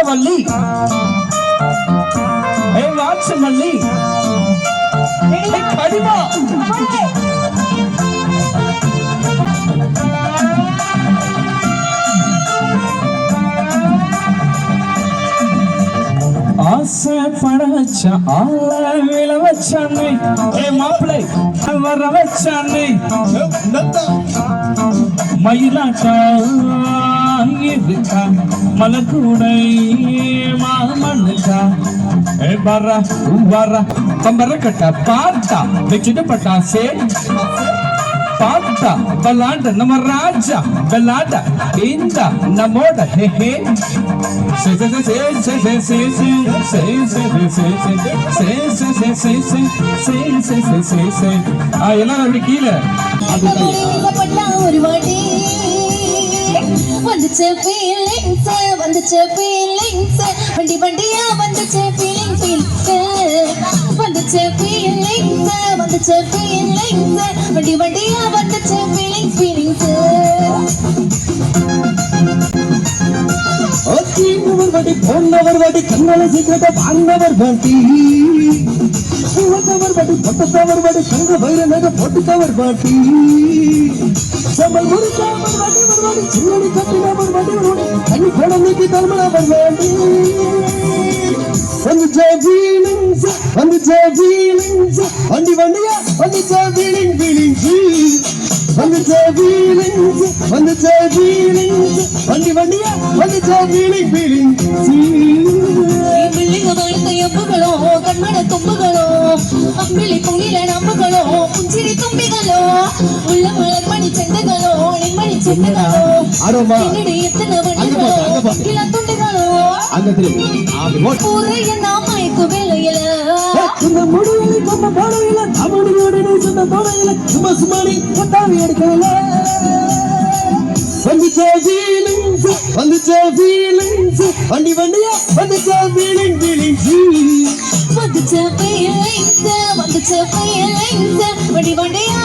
கற்பவள்ளி வாட்சமல்லி கடிமா ஆசை பட வச்ச ஆள விழ வச்சானே மாப்பிள்ளை வர வச்சானே மயிலாட்டா இருக்கா மலக்கூடை மாமனுக்கா வர வர பம்பர கட்ட பார்த்தா வச்சுட்டு பட்டா சே பார்த்தா பல்லாண்ட நம்ம ராஜா பல்லாண்ட இந்த நம்மோட ஹே ஹே எல்லாரும் கீழே ஒரு வாட்டி வந்துச்சு ஃபீலிங்ஸ் வந்துச்சு ஃபீலிங்ஸ் வண்டி வண்டியா வந்துச்சு ஃபீலிங் ஃபீலிங்ஸ் வந்துச்சு ஃபீலிங்ஸ் வந்துச்சு ஃபீலிங்ஸ் வண்டி வண்டியா வந்துச்சு ஃபீலிங் ஃபீலிங்ஸ் ஒரு வாட்டி போனவர் வாட்டி கண்ணால சீக்கிரத்தை வாங்கினவர் வாட்டி வந்தவர் வாட்டி பொட்டத்தவர் வாட்டி கங்க பயிர நகை போட்டுக்கவர் வாட்டி சமல் முறிக்காமல் வாட்டி ஒரு வாட்டி சின்னடி கட்டினவர் வாட்டி ஒரு வாட்டி கண்ணி குழந்தைக்கு தலைமலவர் வாட்டி வந்துச்சா ஃபீலிங்ஸ் வந்துச்சா ஃபீலிங்ஸ் வண்டி வண்டியா வந்துச்சா ஃபீலிங் ஃபீலிங்ஸ் வந்துச்சா ஃபீலிங்ஸ் வந்துச்சா ஃபீலிங்ஸ் வண்டி வண்டியா வந்துச்சா ஃபீலிங் ஃபீலிங்ஸ் பிள்ளைங்க வாழ்ந்த எம்புகளோ கண்மண தும்புகளோ அம்பிளி பொங்கில நம்புகளோ புஞ்சிரி தும்பிகளோ உள்ள மலர் மணி செண்டுகளோ நெம்மணி செண்டுகளோ என்னுடைய எத்தனை வண்டிகளோ இள துண்டுகளோ ஊரைய நாமயக்கு வேலையில முடியலை கொம்ப போடையில தமிழோட சொன்ன போடையில சும்மா சும்மாடி கொட்டாவி எடுக்கல வந்துச்சா ஃபீலிங்ஸ் வந்துச்சா ஃபீலிங்ஸ் வண்டி வண்டியா வந்துச்சா ஃபீலிங் ஃபீலிங்ஸ் வந்துச்சா ஃபீலிங்ஸ் வந்துச்சா ஃபீலிங்ஸ் வண்டி வண்டியா